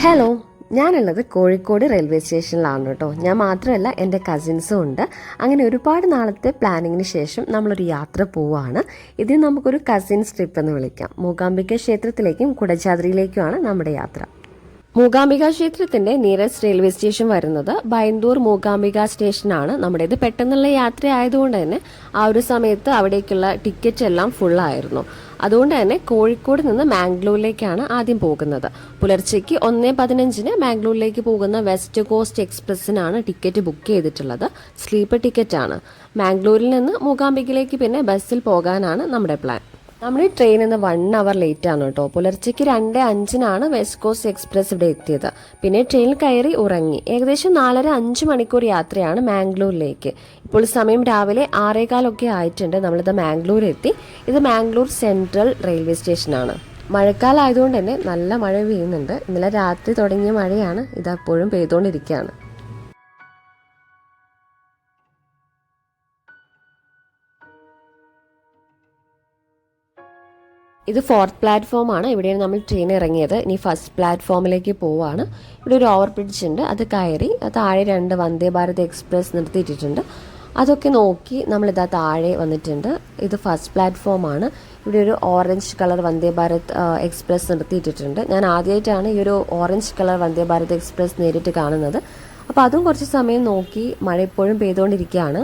Hello, ഞാനുള്ളത് Kozhikode railway സ്റ്റേഷനിലാണ് കേട്ടോ. ഞാൻ മാത്രമല്ല, എൻ്റെ കസിൻസും ഉണ്ട്. അങ്ങനെ ഒരുപാട് നാളത്തെ പ്ലാനിങ്ങിന് ശേഷം നമ്മളൊരു യാത്ര പോവുകയാണ്. ഇത് നമുക്കൊരു കസിൻസ് ട്രിപ്പ് എന്ന് വിളിക്കാം. മൂകാംബിക ക്ഷേത്രത്തിലേക്കും കുടജാദ്രിയിലേക്കുമാണ് നമ്മുടെ യാത്ര. മൂകാംബിക ക്ഷേത്രത്തിന്റെ നിയറസ്റ്റ് റെയിൽവേ സ്റ്റേഷൻ വരുന്നത് ബൈന്ദൂർ മൂകാംബിക സ്റ്റേഷനാണ്. നമ്മുടേത് പെട്ടെന്നുള്ള യാത്ര ആയതുകൊണ്ട് തന്നെ ആ ഒരു സമയത്ത് അവിടേക്കുള്ള ടിക്കറ്റ് എല്ലാം ഫുള്ളായിരുന്നു. അതുകൊണ്ട് തന്നെ കോഴിക്കോട് നിന്ന് മാംഗ്ലൂരിലേക്കാണ് ആദ്യം പോകുന്നത്. പുലർച്ചയ്ക്ക് 1:15 മാംഗ്ലൂരിലേക്ക് പോകുന്ന വെസ്റ്റ് കോസ്റ്റ് എക്സ്പ്രസിനാണ് ടിക്കറ്റ് ബുക്ക് ചെയ്തിട്ടുള്ളത്. സ്ലീപ്പർ ടിക്കറ്റാണ്. മാംഗ്ലൂരിൽ നിന്ന് മൂകാംബികയിലേക്ക് പിന്നെ ബസ്സിൽ പോകാനാണ് നമ്മുടെ പ്ലാൻ. നമ്മുടെ ട്രെയിൻ ഇന്ന് 1 അവർ ലേറ്റ് ആണ് കേട്ടോ. പുലർച്ചയ്ക്ക് 2:05 വെസ്റ്റ് കോസ്റ്റ് എക്സ്പ്രസ് ഇവിടെ എത്തിയത്. പിന്നെ ട്രെയിനിൽ കയറി ഉറങ്ങി. ഏകദേശം 4.5 മണിക്കൂർ യാത്രയാണ് മാംഗ്ലൂരിലേക്ക്. ഇപ്പോൾ സമയം രാവിലെ 6:15 ആയിട്ടുണ്ട്. നമ്മളിത് മാംഗ്ലൂർ എത്തി. ഇത് മാംഗ്ലൂർ സെൻട്രൽ റെയിൽവേ സ്റ്റേഷനാണ്. മഴക്കാലം ആയതുകൊണ്ട് തന്നെ നല്ല മഴ പെയ്യുന്നുണ്ട്. ഇന്നലെ രാത്രി തുടങ്ങിയ മഴയാണ്, ഇതെപ്പോഴും പെയ്തുകൊണ്ടിരിക്കുകയാണ്. ഇത് 4th പ്ലാറ്റ്ഫോമാണ്. ഇവിടെയാണ് നമ്മൾ ട്രെയിൻ ഇറങ്ങിയത്. ഇനി ഫസ്റ്റ് പ്ലാറ്റ്ഫോമിലേക്ക് പോവാണ്. ഇവിടെ ഒരു ഓവർ ബ്രിഡ്ജ് ഉണ്ട്, അത് കയറി താഴെ 2 വന്ദേ ഭാരത് എക്സ്പ്രസ് നിർത്തിയിട്ടിട്ടുണ്ട്. അതൊക്കെ നോക്കി നമ്മളിതാ താഴെ വന്നിട്ടുണ്ട്. ഇത് ഫസ്റ്റ് പ്ലാറ്റ്ഫോമാണ്. ഇവിടെ ഒരു orange colour Vande Bharat express നിർത്തിയിട്ടിട്ടുണ്ട്. ഞാൻ ആദ്യമായിട്ടാണ് ഈ ഒരു orange colour Vande Bharat express നേരിട്ട് കാണുന്നത്. അപ്പോൾ അതും കുറച്ച് സമയം നോക്കി. മഴ ഇപ്പോഴും പെയ്തുകൊണ്ടിരിക്കുകയാണ്.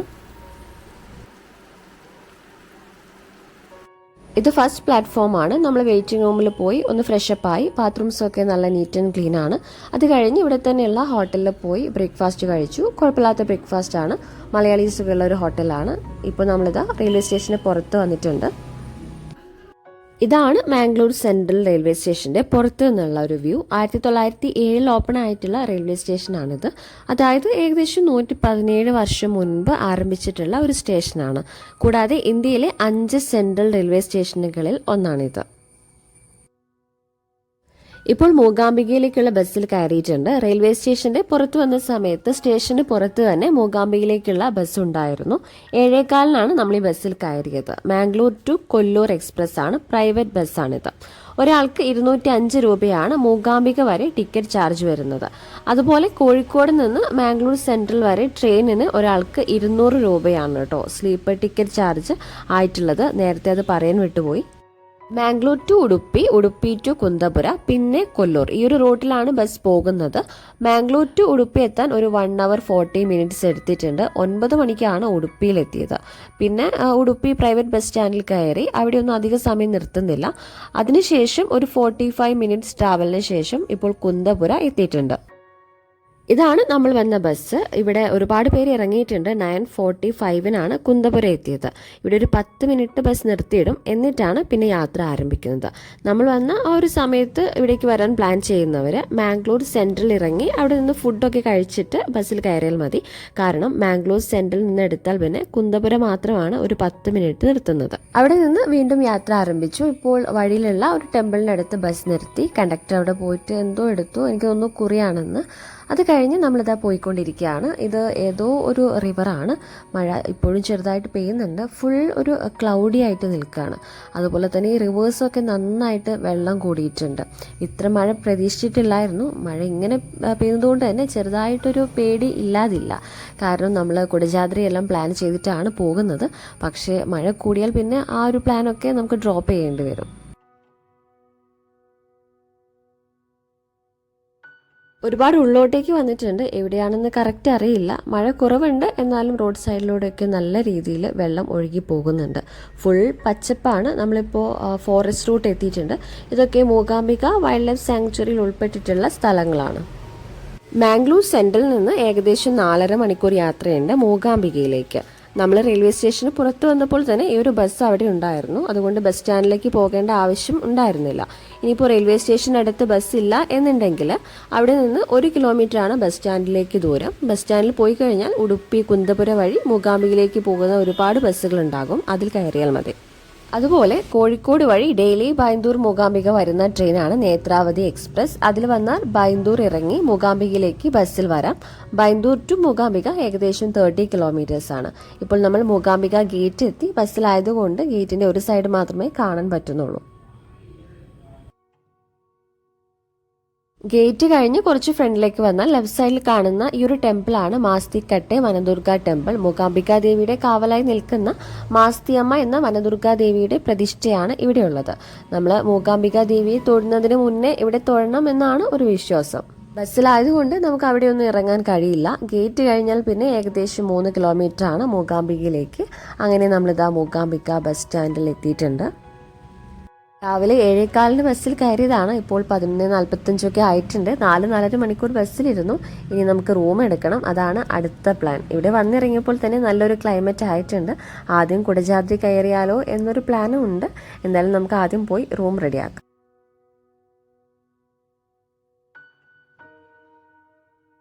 ഇത് ഫസ്റ്റ് പ്ലാറ്റ്ഫോമാണ്. നമ്മൾ വെയിറ്റിംഗ് റൂമിൽ പോയി ഒന്ന് ഫ്രഷപ്പായി. ബാത്റൂംസൊക്കെ നല്ല നീറ്റ് ആൻഡ് ക്ലീൻ ആണ്. അത് കഴിഞ്ഞ് ഇവിടെ തന്നെയുള്ള ഹോട്ടലിൽ പോയി ബ്രേക്ക്ഫാസ്റ്റ് കഴിച്ചു. കുഴപ്പമില്ലാത്ത ബ്രേക്ക്ഫാസ്റ്റ് ആണ്. മലയാളീസൊക്കെ ഉള്ള ഒരു ഹോട്ടലാണ്. ഇപ്പോൾ നമ്മളിതാ റെയിൽവേ സ്റ്റേഷന് പുറത്ത് വന്നിട്ടുണ്ട്. ഇതാണ് മാംഗ്ലൂർ സെൻട്രൽ റെയിൽവേ സ്റ്റേഷന്റെ പുറത്തു നിന്നുള്ള ഒരു വ്യൂ. 1907 ഓപ്പൺ ആയിട്ടുള്ള റെയിൽവേ സ്റ്റേഷനാണിത്. അതായത് ഏകദേശം 117 വർഷം മുൻപ് ആരംഭിച്ചിട്ടുള്ള ഒരു സ്റ്റേഷനാണ്. കൂടാതെ ഇന്ത്യയിലെ 5 സെൻട്രൽ റെയിൽവേ സ്റ്റേഷനുകളിൽ ഒന്നാണിത്. ഇപ്പോൾ മൂകാംബികയിലേക്കുള്ള ബസ്സിൽ കയറിയിട്ടുണ്ട്. റെയിൽവേ സ്റ്റേഷന്റെ പുറത്തു വന്ന സമയത്ത് സ്റ്റേഷന് പുറത്ത് തന്നെ മൂകാംബികയിലേക്കുള്ള ബസ് ഉണ്ടായിരുന്നു. 7:15 നമ്മൾ ഈ ബസ്സിൽ കയറിയത്. മാംഗ്ലൂർ ടു കൊല്ലൂർ എക്സ്പ്രസ് ആണ്. പ്രൈവറ്റ് ബസ്സാണിത്. ഒരാൾക്ക് 205 രൂപയാണ് മൂകാംബിക വരെ ടിക്കറ്റ് ചാർജ് വരുന്നത്. അതുപോലെ കോഴിക്കോട് നിന്ന് മാംഗ്ലൂർ സെൻട്രൽ വരെ ട്രെയിനിന് ഒരാൾക്ക് 200 രൂപയാണ് കേട്ടോ സ്ലീപ്പർ ടിക്കറ്റ് ചാർജ് ആയിട്ടുള്ളത്. നേരത്തെ അത് പറയാൻ വിട്ടുപോയി. മാംഗ്ലൂർ ടു ഉടുപ്പി, ഉടുപ്പി ടു കുന്തപുര, പിന്നെ കൊല്ലൂർ, ഈ ഒരു റൂട്ടിലാണ് ബസ് പോകുന്നത്. മാംഗ്ലൂർ ടു ഉടുപ്പി എത്താൻ ഒരു 1 അവർ 40 മിനിറ്റ്സ് എടുത്തിട്ടുണ്ട്. 9 മണിക്കാണ് ഉടുപ്പിയിലെത്തിയത്. പിന്നെ ഉടുപ്പി പ്രൈവറ്റ് ബസ് സ്റ്റാൻഡിൽ കയറി. അവിടെയൊന്നും അധിക സമയം നിർത്തുന്നില്ല. അതിനുശേഷം ഒരു 45 മിനിറ്റ്സ് ട്രാവലിന് ശേഷം ഇപ്പോൾ കുന്തപുര എത്തിയിട്ടുണ്ട്. ഇതാണ് നമ്മൾ വന്ന ബസ്. ഇവിടെ ഒരുപാട് പേര് ഇറങ്ങിയിട്ടുണ്ട്. 9:45 കുന്തപുര എത്തിയത്. ഇവിടെ ഒരു 10 മിനിറ്റ് ബസ് നിർത്തിയിടും. എന്നിട്ടാണ് പിന്നെ യാത്ര ആരംഭിക്കുന്നത്. നമ്മൾ വന്ന ആ ഒരു സമയത്ത് ഇവിടേക്ക് വരാൻ പ്ലാൻ ചെയ്യുന്നവർ മാംഗ്ലൂർ സെൻട്രൽ ഇറങ്ങി അവിടെ നിന്ന് ഫുഡൊക്കെ കഴിച്ചിട്ട് ബസ്സിൽ കയറിയാൽ മതി. കാരണം മാംഗ്ലൂർ സെൻട്രൽ നിന്ന് എടുത്താൽ പിന്നെ കുന്തപുര മാത്രമാണ് ഒരു 10 മിനിറ്റ് നിർത്തുന്നത്. അവിടെ നിന്ന് വീണ്ടും യാത്ര ആരംഭിച്ചു. ഇപ്പോൾ വഴിയിലുള്ള ഒരു ടെമ്പിളിനടുത്ത് ബസ് നിർത്തി. കണ്ടക്ടർ അവിടെ പോയിട്ട് എന്തോ എടുത്തു, എനിക്ക് തോന്നുന്നു കുറിയാണെന്ന്. അത് കഴിഞ്ഞ് നമ്മളിതാ പോയിക്കൊണ്ടിരിക്കുകയാണ്. ഇത് ഏതോ ഒരു റിവറാണ്. മഴ ഇപ്പോഴും ചെറുതായിട്ട് പെയ്യുന്നുണ്ട്. ഫുൾ ഒരു ക്ലൗഡി ആയിട്ട് നിൽക്കുകയാണ്. അതുപോലെ തന്നെ ഈ റിവേഴ്സൊക്കെ നന്നായിട്ട് വെള്ളം കൂടിയിട്ടുണ്ട്. ഇത്ര മഴ പ്രതീക്ഷിച്ചിട്ടില്ലായിരുന്നു. മഴ ഇങ്ങനെ പെയ്യുന്നതുകൊണ്ട് തന്നെ ചെറുതായിട്ടൊരു പേടി ഇല്ലാതില്ല. കാരണം നമ്മൾ കുടജാദ്രി എല്ലാം പ്ലാൻ ചെയ്തിട്ടാണ് പോകുന്നത്. പക്ഷേ മഴ കൂടിയാൽ പിന്നെ ആ ഒരു പ്ലാനൊക്കെ നമുക്ക് ഡ്രോപ്പ് ചെയ്യേണ്ടി വരും. ഒരുപാട് ഉള്ളോട്ടേക്ക് വന്നിട്ടുണ്ട്. എവിടെയാണെന്ന് കറക്റ്റ് അറിയില്ല. മഴ കുറവുണ്ട്, എന്നാലും റോഡ് സൈഡിലൂടെയൊക്കെ നല്ല രീതിയിൽ വെള്ളം ഒഴുകി പോകുന്നുണ്ട്. ഫുൾ പച്ചപ്പാണ്. നമ്മളിപ്പോൾ ഫോറസ്റ്റ് റൂട്ട് എത്തിയിട്ടുണ്ട്. ഇതൊക്കെ മൂകാംബിക വൈൽഡ് ലൈഫ് സാങ്ച്വറിയിൽ ഉൾപ്പെട്ടിട്ടുള്ള സ്ഥലങ്ങളാണ്. മാംഗ്ലൂർ സെൻട്രലിൽ നിന്ന് ഏകദേശം 4.5 മണിക്കൂർ യാത്രയുണ്ട് മൂകാംബികയിലേക്ക്. നമ്മൾ റെയിൽവേ സ്റ്റേഷന് പുറത്ത് വന്നപ്പോൾ തന്നെ ഈ ഒരു ബസ് അവിടെ ഉണ്ടായിരുന്നു. അതുകൊണ്ട് ബസ് സ്റ്റാൻഡിലേക്ക് പോകേണ്ട ആവശ്യം ഉണ്ടായിരുന്നില്ല. ഇനിയിപ്പോൾ റെയിൽവേ സ്റ്റേഷനടുത്ത് ബസ് ഇല്ല എന്നുണ്ടെങ്കിൽ അവിടെ നിന്ന് 1 കിലോമീറ്ററാണ് ബസ് സ്റ്റാൻഡിലേക്ക് ദൂരം. ബസ് സ്റ്റാൻഡിൽ പോയി കഴിഞ്ഞാൽ ഉടുപ്പി കുന്തപുര വഴി മൂകാംബികയിലേക്ക് പോകുന്ന ഒരുപാട് ബസ്സുകൾ ഉണ്ടാകും. അതിൽ കയറിയാൽ മതി. അതുപോലെ കോഴിക്കോട് വഴി ഡെയിലി ബൈന്ദൂർ മൂകാംബിക വരുന്ന ട്രെയിനാണ് നേത്രാവതി എക്സ്പ്രസ്. അതിൽ വന്നാൽ ബൈന്ദൂർ ഇറങ്ങി മൂകാംബികയിലേക്ക് ബസ്സിൽ വരാം. ബൈന്ദൂർ ടു മൂകാംബിക ഏകദേശം 30 കിലോമീറ്റേഴ്സ് ആണ്. ഇപ്പോൾ നമ്മൾ മൂകാംബിക ഗേറ്റ് എത്തി. ബസ്സിലായതുകൊണ്ട് ഗേറ്റിന്റെ ഒരു സൈഡ് മാത്രമേ കാണാൻ പറ്റുന്നുള്ളൂ. ഗേറ്റ് കഴിഞ്ഞ് കുറച്ച് ഫ്രണ്ടിലേക്ക് വന്നാൽ ലെഫ്റ്റ് സൈഡിൽ കാണുന്ന ഈ ഒരു ടെമ്പിളാണ് മാസ്തിക്കട്ടെ വനദുർഗ ടെമ്പിൾ. മൂകാംബിക ദേവിയുടെ കാവലായി നിൽക്കുന്ന മാസ്തിയമ്മ എന്ന വനദുർഗ ദേവിയുടെ പ്രതിഷ്ഠയാണ് ഇവിടെയുള്ളത്. നമ്മൾ മൂകാംബിക ദേവിയെ തൊഴുന്നതിന് മുന്നേ ഇവിടെ തൊഴണം എന്നാണ് ഒരു വിശ്വാസം. ബസ്സിലായതുകൊണ്ട് നമുക്ക് അവിടെയൊന്നും ഇറങ്ങാൻ കഴിയില്ല. ഗേറ്റ് കഴിഞ്ഞാൽ പിന്നെ ഏകദേശം 3 കിലോമീറ്റർ ആണ് മൂകാംബികയിലേക്ക്. അങ്ങനെ നമ്മളിതാ മൂകാംബിക ബസ് സ്റ്റാൻഡിൽ എത്തിയിട്ടുണ്ട്. രാവിലെ 7:15 ബസ്സിൽ കയറിയതാണ്. ഇപ്പോൾ 11:45 ആയിട്ടുണ്ട്. 4-4.5 മണിക്കൂർ ബസ്സിലിരുന്നു. ഇനി നമുക്ക് റൂം എടുക്കണം. അതാണ് അടുത്ത പ്ലാൻ. ഇവിടെ വന്നിറങ്ങിയപ്പോൾ തന്നെ നല്ലൊരു ക്ലൈമറ്റ് ആയിട്ടുണ്ട്. ആദ്യം കുടജാദ്രി കയറിയാലോ എന്നൊരു പ്ലാനും ഉണ്ട്. എന്തായാലും നമുക്ക് ആദ്യം പോയി റൂം റെഡിയാക്കാം.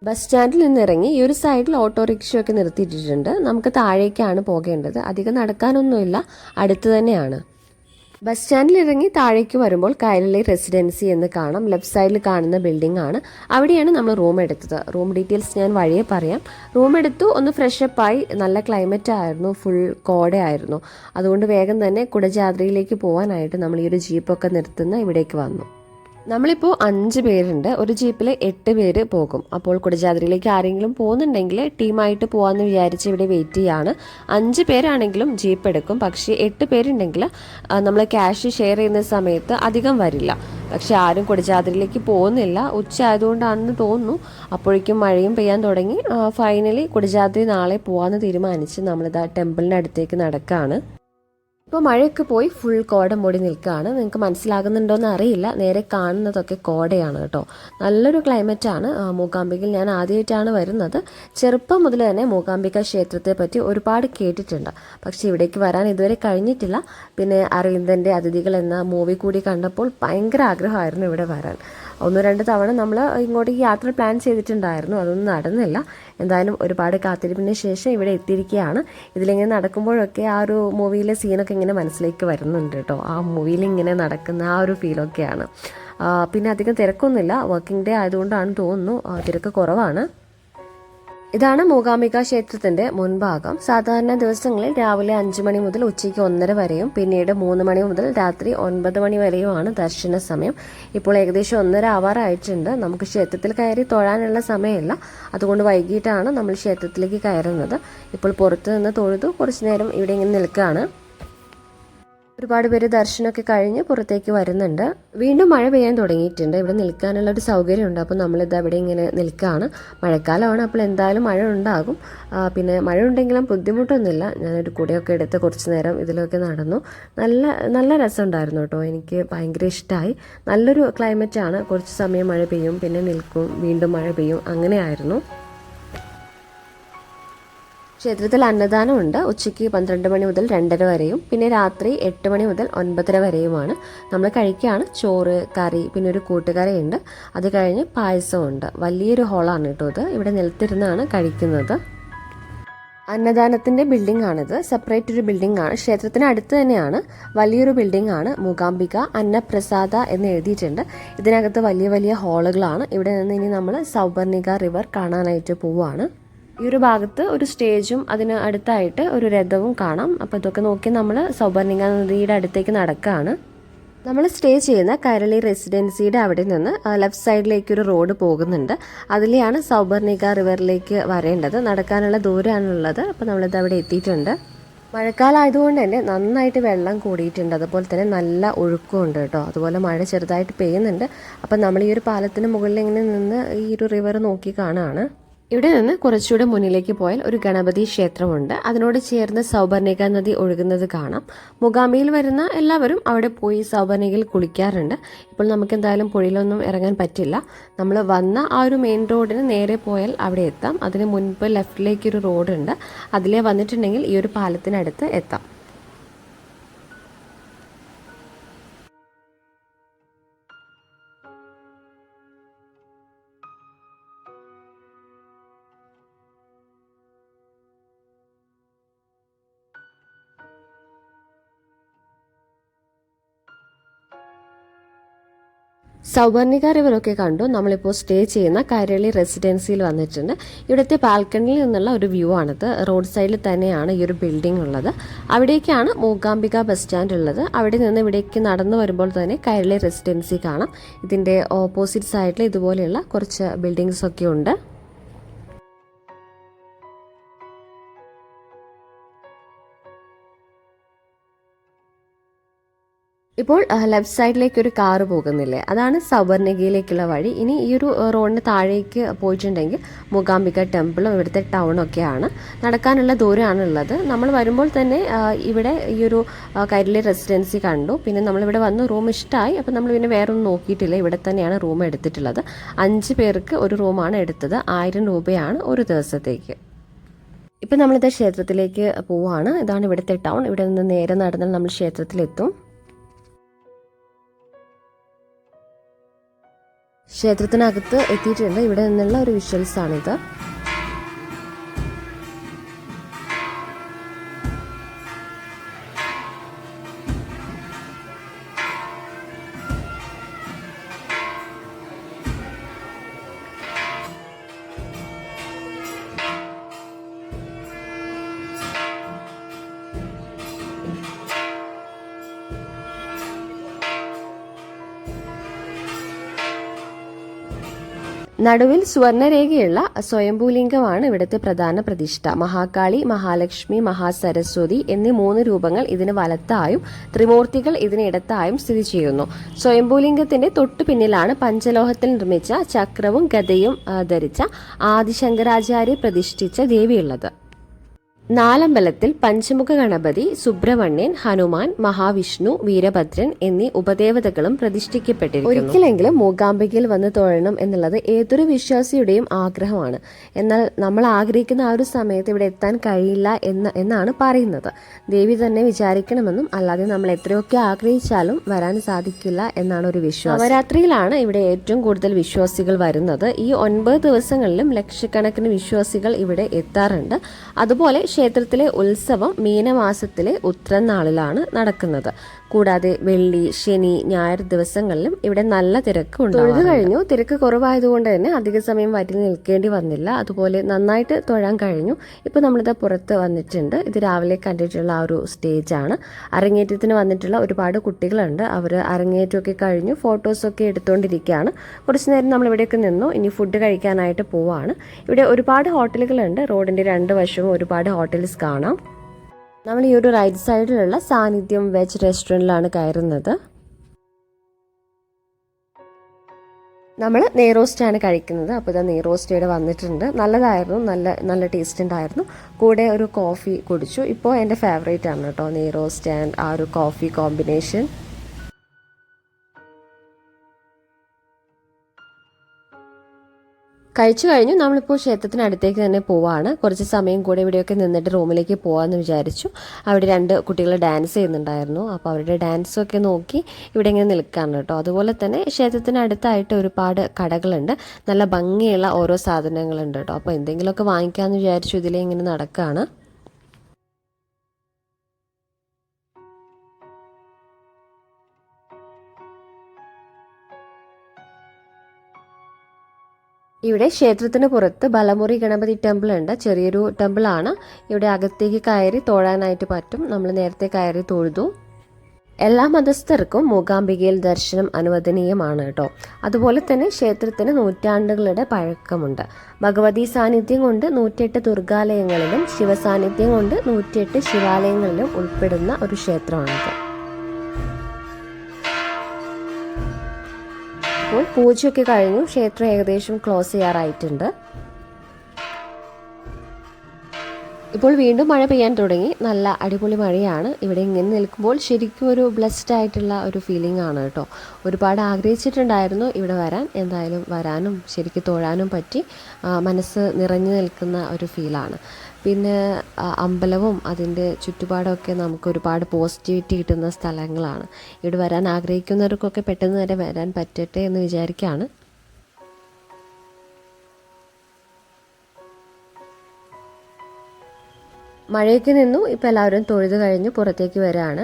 ബസ് സ്റ്റാൻഡിൽ നിന്ന് ഇറങ്ങി ഈ ഒരു സൈഡിൽ ഓട്ടോറിക്ഷയൊക്കെ നിർത്തിയിട്ടിട്ടുണ്ട്. നമുക്ക് താഴേക്കാണ് പോകേണ്ടത്. അധികം നടക്കാനൊന്നുമില്ല, അടുത്ത് തന്നെയാണ്. ബസ് സ്റ്റാൻഡിൽ ഇറങ്ങി താഴേക്ക് വരുമ്പോൾ കൈരളി റെസിഡൻസി എന്ന് കാണാം. ലെഫ്റ്റ് സൈഡിൽ കാണുന്ന ബിൽഡിംഗ് ആണ്. അവിടെയാണ് നമ്മൾ റൂം എടുത്തത്. റൂം ഡീറ്റെയിൽസ് ഞാൻ വഴിയെ പറയാം. റൂം എടുത്തു, ഒന്ന് ഫ്രഷപ്പായി. നല്ല ക്ലൈമറ്റ് ആയിരുന്നു, ഫുൾ കോടയായിരുന്നു. അതുകൊണ്ട് വേഗം തന്നെ കുടജാദ്രിയിലേക്ക് പോകാനായിട്ട് നമ്മൾ ഈ ഒരു ജീപ്പൊക്കെ നിർത്തുന്ന ഇവിടേക്ക് വന്നു. നമ്മളിപ്പോൾ 5 പേരുണ്ട്. ഒരു ജീപ്പിൽ 8 പേര് പോകും. അപ്പോൾ കുടജാദ്രിയിലേക്ക് ആരെങ്കിലും പോകുന്നുണ്ടെങ്കിൽ ടീമായിട്ട് പോകാമെന്ന് വിചാരിച്ച് ഇവിടെ വെയിറ്റ് ചെയ്യാണ്. 5 പേരാണെങ്കിലും ജീപ്പ് എടുക്കും. പക്ഷേ 8 പേരുണ്ടെങ്കിൽ നമ്മൾ ക്യാഷ് ഷെയർ ചെയ്യുന്ന സമയത്ത് അധികം വരില്ല. പക്ഷെ ആരും കുടജാദ്രിയിലേക്ക് പോകുന്നില്ല. ഉച്ച ആയതുകൊണ്ടാണെന്ന് തോന്നുന്നു. അപ്പോഴേക്കും മഴയും പെയ്യാൻ തുടങ്ങി. ഫൈനലി കുടജാദ്രി നാളെ പോകാമെന്ന് തീരുമാനിച്ച് നമ്മളിതാ ടെമ്പിളിൻ്റെ അടുത്തേക്ക് നടക്കുകയാണ്. ഇപ്പോൾ മഴയൊക്കെ പോയി ഫുൾ കോട മൂടി നിൽക്കുകയാണ്. നിങ്ങൾക്ക് മനസ്സിലാകുന്നുണ്ടോയെന്ന് അറിയില്ല. നേരെ കാണുന്നതൊക്കെ കോടയാണ് കേട്ടോ. നല്ലൊരു ക്ലൈമറ്റാണ്. മൂകാംബികയിൽ ഞാൻ ആദ്യമായിട്ടാണ് വരുന്നത്. ചെറുപ്പം മുതൽ തന്നെ മൂകാംബിക ക്ഷേത്രത്തെ പറ്റി ഒരുപാട് കേട്ടിട്ടുണ്ട്. പക്ഷെ ഇവിടേക്ക് വരാൻ ഇതുവരെ കഴിഞ്ഞിട്ടില്ല. പിന്നെ അരവിന്ദൻ്റെ അതിഥികൾ എന്ന മൂവി കൂടി കണ്ടപ്പോൾ ഭയങ്കര ആഗ്രഹമായിരുന്നു ഇവിടെ വരാൻ. 1-2 തവണ നമ്മൾ ഇങ്ങോട്ടേക്ക് യാത്ര പ്ലാൻ ചെയ്തിട്ടുണ്ടായിരുന്നു. അതൊന്നും നടന്നില്ല. എന്തായാലും ഒരുപാട് കാത്തിരിപ്പിന് ശേഷം ഇവിടെ എത്തിയിരിക്കുകയാണ്. ഇതിലിങ്ങനെ നടക്കുമ്പോഴൊക്കെ ആ ഒരു മൂവിയിലെ സീനൊക്കെ ഇങ്ങനെ മനസ്സിലേക്ക് വരുന്നുണ്ട് കേട്ടോ. ആ മൂവിയിൽ ഇങ്ങനെ നടക്കുന്ന ആ ഒരു ഫീലൊക്കെയാണ്. പിന്നെ അധികം തിരക്കൊന്നുമില്ല. വർക്കിംഗ് ഡേ ആയതുകൊണ്ടാണ് തോന്നുന്നു തിരക്ക് കുറവാണ്. ഇതാണ് മൂകാംബിക ക്ഷേത്രത്തിന്റെ മുൻഭാഗം. സാധാരണ ദിവസങ്ങളിൽ രാവിലെ 5 മണി മുതൽ ഉച്ചയ്ക്ക് 1:30 വരെയും പിന്നീട് 3 മണി മുതൽ രാത്രി 9 മണി വരെയുമാണ് ദർശന സമയം. ഇപ്പോൾ ഏകദേശം 1:30 ആവാറായിട്ടുണ്ട്. നമുക്ക് ക്ഷേത്രത്തിൽ കയറി തൊഴാനുള്ള സമയമില്ല. അതുകൊണ്ട് വൈകിട്ടാണ് നമ്മൾ ക്ഷേത്രത്തിലേക്ക് കയറുന്നത്. ഇപ്പോൾ പുറത്ത് നിന്ന് തൊഴുതു കുറച്ചു നേരം ഇവിടെ ഇങ്ങനെ നിൽക്കുകയാണ്. ഒരുപാട് പേര് ദർശനമൊക്കെ കഴിഞ്ഞ് പുറത്തേക്ക് വരുന്നുണ്ട്. വീണ്ടും മഴ പെയ്യാൻ തുടങ്ങിയിട്ടുണ്ട്. ഇവിടെ നിൽക്കാനുള്ള ഒരു സൗകര്യമുണ്ട്. അപ്പോൾ നമ്മളിത് അവിടെ ഇങ്ങനെ നിൽക്കുകയാണ്. മഴക്കാലമാണ്, അപ്പോൾ എന്തായാലും മഴ ഉണ്ടാകും. പിന്നെ മഴ ഉണ്ടെങ്കിലും ബുദ്ധിമുട്ടൊന്നുമില്ല. ഞാനൊരു കുടയൊക്കെ എടുത്ത് കുറച്ച് നേരം ഇതിലൊക്കെ നടന്നു. നല്ല രസമുണ്ടായിരുന്നു കേട്ടോ. എനിക്ക് ഭയങ്കര ഇഷ്ടമായി. നല്ലൊരു ക്ലൈമറ്റാണ്. കുറച്ച് സമയം മഴ പെയ്യും, പിന്നെ നിൽക്കും, വീണ്ടും മഴ പെയ്യും, അങ്ങനെയായിരുന്നു. ക്ഷേത്രത്തിൽ അന്നദാനമുണ്ട്. ഉച്ചയ്ക്ക് 12 മണി മുതൽ 2:30 വരെയും പിന്നെ രാത്രി 8 മണി മുതൽ 9:30 വരെയുമാണ്. നമ്മൾ കഴിക്കുകയാണ്. ചോറ്, കറി, പിന്നെ ഒരു കൂട്ടുകറിയുണ്ട്. അത് കഴിഞ്ഞ് പായസമുണ്ട്. വലിയൊരു ഹോളാണ് കേട്ടോ ഇത്. ഇവിടെ നിലത്തിരുന്നാണ് കഴിക്കുന്നത്. അന്നദാനത്തിൻ്റെ ബിൽഡിംഗ് ആണിത്. സെപ്പറേറ്റ് ഒരു ബിൽഡിംഗ് ആണ്. ക്ഷേത്രത്തിന് അടുത്ത് തന്നെയാണ്. വലിയൊരു ബിൽഡിംഗ് ആണ്. മൂകാംബിക അന്നപ്രസാദ എന്ന് എഴുതിയിട്ടുണ്ട്. ഇതിനകത്ത് വലിയ വലിയ ഹാളുകളാണ്. ഇവിടെ നിന്ന് ഇനി നമ്മൾ സൗപർണിക റിവർ കാണാനായിട്ട് പോവുകയാണ്. ഈ ഒരു ഭാഗത്ത് ഒരു സ്റ്റേജും അതിന് അടുത്തായിട്ട് ഒരു രഥവും കാണാം. അപ്പോൾ ഇതൊക്കെ നോക്കി നമ്മൾ സൗപർണിക നദിയുടെ അടുത്തേക്ക് നടക്കുകയാണ്. നമ്മൾ സ്റ്റേ ചെയ്യുന്ന കൈരളി റെസിഡൻസിയുടെ അവിടെ നിന്ന് ലെഫ്റ്റ് സൈഡിലേക്ക് ഒരു റോഡ് പോകുന്നുണ്ട്. അതിലെയാണ് സൗപർണിക റിവറിലേക്ക് വരേണ്ടത്. നടക്കാനുള്ള ദൂരമാണുള്ളത്. അപ്പോൾ നമ്മളിത് അവിടെ എത്തിയിട്ടുണ്ട്. മഴക്കാലമായതുകൊണ്ട് തന്നെ നന്നായിട്ട് വെള്ളം കൂടിയിട്ടുണ്ട്. അതുപോലെ തന്നെ നല്ല ഒഴുക്കുമുണ്ട് കേട്ടോ. അതുപോലെ മഴ ചെറുതായിട്ട് പെയ്യുന്നുണ്ട്. അപ്പം നമ്മൾ ഈ ഒരു പാലത്തിന് മുകളിൽ ഇങ്ങനെ നിന്ന് ഈ ഒരു റിവർ നോക്കി കാണുകയാണ്. ഇവിടെ നിന്ന് കുറച്ചുകൂടെ മുന്നിലേക്ക് പോയാൽ ഒരു ഗണപതി ക്ഷേത്രമുണ്ട്. അതിനോട് ചേർന്ന് സൗപർണിക നദി ഒഴുകുന്നത് കാണാം. മൂകാംബികയിൽ വരുന്ന എല്ലാവരും അവിടെ പോയി സൗപർണികയിൽ കുളിക്കാറുണ്ട്. ഇപ്പോൾ നമുക്ക് എന്തായാലും പുഴയിലൊന്നും ഇറങ്ങാൻ പറ്റില്ല. നമ്മൾ വന്ന ആ ഒരു മെയിൻ റോഡിന് നേരെ പോയാൽ അവിടെ എത്താം. അതിന് മുൻപ് ലെഫ്റ്റിലേക്കൊരു റോഡുണ്ട്. അതിലേ വന്നിട്ടുണ്ടെങ്കിൽ ഈ ഒരു പാലത്തിനടുത്ത് എത്താം. സൗവർണിക റിവറൊക്കെ കണ്ടു. നമ്മളിപ്പോൾ സ്റ്റേ ചെയ്യുന്ന കൈരളി റെസിഡൻസിയിൽ വന്നിട്ടുണ്ട്. ഇവിടുത്തെ ബാൽക്കണിയിൽ നിന്നുള്ള ഒരു വ്യൂ ആണിത്. റോഡ് സൈഡിൽ തന്നെയാണ് ഈ ഒരു ബിൽഡിംഗ് ഉള്ളത്. അവിടേക്കാണ് മൂകാംബിക ബസ് സ്റ്റാൻഡ് ഉള്ളത്. അവിടെ നിന്ന് ഇവിടേക്ക് നടന്നു വരുമ്പോൾ തന്നെ കൈരളി റെസിഡൻസി കാണാം. ഇതിൻ്റെ ഓപ്പോസിറ്റ് സൈഡിൽ ഇതുപോലെയുള്ള കുറച്ച് ബിൽഡിങ്സ് ഒക്കെ ഉണ്ട്. ഇപ്പോൾ ലെഫ്റ്റ് സൈഡിലേക്ക് ഒരു കാറ് പോകുന്നില്ലേ, അതാണ് സൗവർണികയിലേക്കുള്ള വഴി. ഇനി ഈ ഒരു റോഡിന് താഴേക്ക് പോയിട്ടുണ്ടെങ്കിൽ മൂകാംബിക ടെമ്പിളും ഇവിടുത്തെ ടൗണും ഒക്കെയാണ്. നടക്കാനുള്ള ദൂരമാണുള്ളത്. നമ്മൾ വരുമ്പോൾ തന്നെ ഇവിടെ ഈ ഒരു കൈരളി റെസിഡൻസി കണ്ടു. പിന്നെ നമ്മളിവിടെ വന്ന് റൂം ഇഷ്ടമായി. അപ്പോൾ നമ്മൾ പിന്നെ വേറെ ഒന്നും നോക്കിയിട്ടില്ല. ഇവിടെ തന്നെയാണ് റൂം എടുത്തിട്ടുള്ളത്. 5 പേർക്ക് ഒരു റൂമാണ് എടുത്തത്. 1000 രൂപയാണ് ഒരു ദിവസത്തേക്ക്. ഇപ്പം നമ്മളിത് ക്ഷേത്രത്തിലേക്ക് പോവുകയാണ്. ഇതാണ് ഇവിടുത്തെ ടൗൺ. ഇവിടെ നിന്ന് നേരെ നടന്നാൽ നമ്മൾ ക്ഷേത്രത്തിലെത്തും. ക്ഷേത്രത്തിനകത്ത് എത്തിയിട്ടുണ്ട്. ഇവിടെ നിന്നുള്ള ഒരു വിഷ്വൽസാണിത്. നടുവിൽ സുവർണരേഖയുള്ള സ്വയംഭൂലിംഗമാണ് ഇവിടുത്തെ പ്രധാന പ്രതിഷ്ഠ. മഹാകാളി, മഹാലക്ഷ്മി, മഹാസരസ്വതി എന്നീ 3 രൂപങ്ങൾ ഇതിന് വലത്തായും ത്രിമൂർത്തികൾ ഇതിന് ഇടത്തായും സ്ഥിതി ചെയ്യുന്നു. സ്വയംഭൂലിംഗത്തിന്റെ തൊട്ടു പിന്നിലാണ് പഞ്ചലോഹത്തിൽ നിർമ്മിച്ച ചക്രവും ഗദയും ധരിച്ച ആദിശങ്കരാചാര്യ പ്രതിഷ്ഠിച്ച ദേവിയുള്ളത്. നാലമ്പലത്തിൽ പഞ്ചമുഖ ഗണപതി, സുബ്രഹ്മണ്യൻ, ഹനുമാൻ, മഹാവിഷ്ണു, വീരഭദ്രൻ എന്നീ ഉപദേവതകളും പ്രതിഷ്ഠിക്കപ്പെട്ടിരിക്കുന്നു. ഒരിക്കലെങ്കിലും മൂകാംബികയിൽ വന്ന് തൊഴണം എന്നുള്ളത് ഏതൊരു വിശ്വാസിയുടെയും ആഗ്രഹമാണ്. എന്നാൽ നമ്മൾ ആഗ്രഹിക്കുന്ന ആ ഒരു സമയത്ത് ഇവിടെ എത്താൻ കഴിയില്ല എന്നാണ് പറയുന്നത്. ദേവി തന്നെ വിചാരിക്കണമെന്നും അല്ലാതെ നമ്മൾ എത്രയൊക്കെ ആഗ്രഹിച്ചാലും വരാൻ സാധിക്കില്ല എന്നാണ് ഒരു വിശ്വാസം. നവരാത്രിയിലാണ് ഇവിടെ ഏറ്റവും കൂടുതൽ വിശ്വാസികൾ വരുന്നത്. ഈ 9 ദിവസങ്ങളിലും ലക്ഷക്കണക്കിന് വിശ്വാസികൾ ഇവിടെ എത്താറുണ്ട്. അതുപോലെ ക്ഷേത്രത്തിലെ ഉത്സവം മീനമാസത്തിലെ ഉത്രനാളിലാണ് നടക്കുന്നത്. കൂടാതെ വെള്ളി, ശനി, ഞായർ ദിവസങ്ങളിലും ഇവിടെ നല്ല തിരക്ക് ഉണ്ടാകും. തൊഴുതു കഴിഞ്ഞു. തിരക്ക് കുറവായതുകൊണ്ട് തന്നെ അധിക സമയം വരി നിൽക്കേണ്ടി വന്നില്ല. അതുപോലെ നന്നായിട്ട് തൊഴാൻ കഴിഞ്ഞു. ഇപ്പോൾ നമ്മളിത് പുറത്ത് വന്നിട്ടുണ്ട്. ഇത് രാവിലെ കണ്ടിട്ടുള്ള ആ ഒരു സ്റ്റേജാണ്. അരങ്ങേറ്റത്തിന് വന്നിട്ടുള്ള ഒരുപാട് കുട്ടികളുണ്ട്. അവർ അരങ്ങേറ്റമൊക്കെ കഴിഞ്ഞു ഫോട്ടോസൊക്കെ എടുത്തുകൊണ്ടിരിക്കുകയാണ്. കുറച്ച് നേരം നമ്മൾ ഇവിടെയൊക്കെ നിന്നു. ഇനി ഫുഡ് കഴിക്കാനായിട്ട് പോവാണ്. ഇവിടെ ഒരുപാട് ഹോട്ടലുകളുണ്ട്. റോഡിൻ്റെ 2 വശവും ഒരുപാട് ഹോട്ടൽസ് കാണാം. നമ്മൾ ഈ ഒരു റൈറ്റ് സൈഡിലുള്ള സാന്നിധ്യം വെജ് റെസ്റ്റോറൻറ്റിലാണ് കയറുന്നത്. നമ്മൾ നെയ്റോസ്റ്റാണ് കഴിക്കുന്നത്. അപ്പോൾ ഇതാ നെയ്റോസ്റ്റ് ഇവിടെ വന്നിട്ടുണ്ട്. നല്ലതായിരുന്നു, നല്ല ടേസ്റ്റ് ഉണ്ടായിരുന്നു. കൂടെ ഒരു കോഫി കുടിച്ചു. ഇപ്പോൾ എൻ്റെ ഫേവറേറ്റ് ആണ് കേട്ടോ നെയ്റോസ്റ്റ് ആൻഡ് ആ ഒരു കോഫി കോമ്പിനേഷൻ. കഴിച്ചു കഴിഞ്ഞു. നമ്മളിപ്പോൾ ക്ഷേത്രത്തിനടുത്തേക്ക് തന്നെ പോവാണ്. കുറച്ച് സമയം കൂടെ ഇവിടെയൊക്കെ നിന്നിട്ട് റൂമിലേക്ക് പോകാമെന്ന് വിചാരിച്ചു. അവിടെ 2 കുട്ടികൾ ഡാൻസ് ചെയ്യുന്നുണ്ടായിരുന്നു. അപ്പോൾ അവരുടെ ഡാൻസൊക്കെ നോക്കി ഇവിടെ ഇങ്ങനെ നിൽക്കുകയാണ് കേട്ടോ. അതുപോലെ തന്നെ ക്ഷേത്രത്തിനടുത്തായിട്ട് ഒരുപാട് കടകളുണ്ട്. നല്ല ഭംഗിയുള്ള ഓരോ സാധനങ്ങളുണ്ട് കേട്ടോ. അപ്പോൾ എന്തെങ്കിലുമൊക്കെ വാങ്ങിക്കാമെന്ന് വിചാരിച്ചു ഇതിലേ ഇങ്ങനെ നടക്കുകയാണ്. ഇവിടെ ക്ഷേത്രത്തിന് പുറത്ത് ബലമുറി ഗണപതി ടെമ്പിൾ ഉണ്ട്. ചെറിയൊരു ടെമ്പിളാണ്. ഇവിടെ അകത്തേക്ക് കയറി തൊഴാനായിട്ട് പറ്റും. നമ്മൾ നേരത്തെ കയറി തൊഴുതു. എല്ലാ മതസ്ഥർക്കും മൂകാംബികയിൽ ദർശനം അനുവദനീയമാണ് കേട്ടോ. അതുപോലെ തന്നെ ക്ഷേത്രത്തിന് നൂറ്റാണ്ടുകളുടെ പഴക്കമുണ്ട്. ഭഗവതി സാന്നിധ്യം കൊണ്ട് 108 ദുർഗാലയങ്ങളിലും ശിവസാന്നിധ്യം കൊണ്ട് 108 ശിവാലയങ്ങളിലും ഉൾപ്പെടുന്ന ഒരു ക്ഷേത്രമാണിത്. ഇപ്പോൾ പൂജയൊക്കെ കഴിഞ്ഞു. ക്ഷേത്രം ഏകദേശം ക്ലോസ് ചെയ്യാറായിട്ടുണ്ട്. ഇപ്പോൾ വീണ്ടും മഴ പെയ്യാൻ തുടങ്ങി. നല്ല അടിപൊളി മഴയാണ്. ഇവിടെ ഇങ്ങനെ നിൽക്കുമ്പോൾ ശരിക്കും ഒരു ബ്ലെസ്ഡ് ആയിട്ടുള്ള ഒരു ഫീലിംഗ് ആണ് കേട്ടോ. ഒരുപാട് ആഗ്രഹിച്ചിട്ടുണ്ടായിരുന്നു ഇവിടെ വരാൻ. എന്തായാലും വരാനും ശരിക്കും തൊഴാനും പറ്റി. മനസ്സ് നിറഞ്ഞു നിൽക്കുന്ന ഒരു ഫീലാണ്. പിന്നെ അമ്പലവും അതിൻ്റെ ചുറ്റുപാടൊക്കെ നമുക്ക് ഒരുപാട് പോസിറ്റിവിറ്റി കിട്ടുന്ന സ്ഥലങ്ങളാണ്. ഇവിടെ വരാൻ ആഗ്രഹിക്കുന്നവർക്കൊക്കെ പെട്ടെന്ന് തന്നെ വരാൻ പറ്റട്ടെ എന്ന് വിചാരിക്കുകയാണ്. മഴയൊക്കെ നിന്നു. ഇപ്പോൾ എല്ലാവരും തൊഴുത് കഴിഞ്ഞ് പുറത്തേക്ക് വരികയാണ്.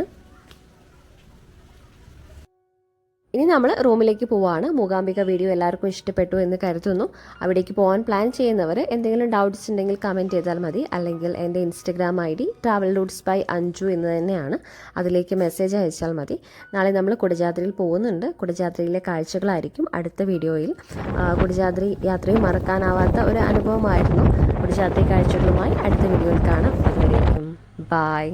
ഇനി നമ്മൾ റൂമിലേക്ക് പോവാണ്. മൂകാംബിക വീഡിയോ എല്ലാവർക്കും ഇഷ്ടപ്പെട്ടു എന്ന് കരുതുന്നു. അവിടേക്ക് പോകാൻ പ്ലാൻ ചെയ്യുന്നവർ എന്തെങ്കിലും ഡൗട്ട്സ് ഉണ്ടെങ്കിൽ കമൻറ്റ് ചെയ്താൽ മതി. അല്ലെങ്കിൽ എൻ്റെ Instagram ID travel routes by Anju എന്ന് തന്നെയാണ്. അതിലേക്ക് മെസ്സേജ് അയച്ചാൽ മതി. നാളെ നമ്മൾ കുടജാദ്രിയിൽ പോകുന്നുണ്ട്. കുടജാദ്രിയിലെ കാഴ്ചകളായിരിക്കും അടുത്ത വീഡിയോയിൽ. കുടജാദ്രി യാത്രയും മറക്കാനാവാത്ത ഒരു അനുഭവമായിരുന്നു. കുടജാദ്രി കാഴ്ചകളുമായി അടുത്ത വീഡിയോയിൽ കാണാം. അതുവരേക്കും ബൈ.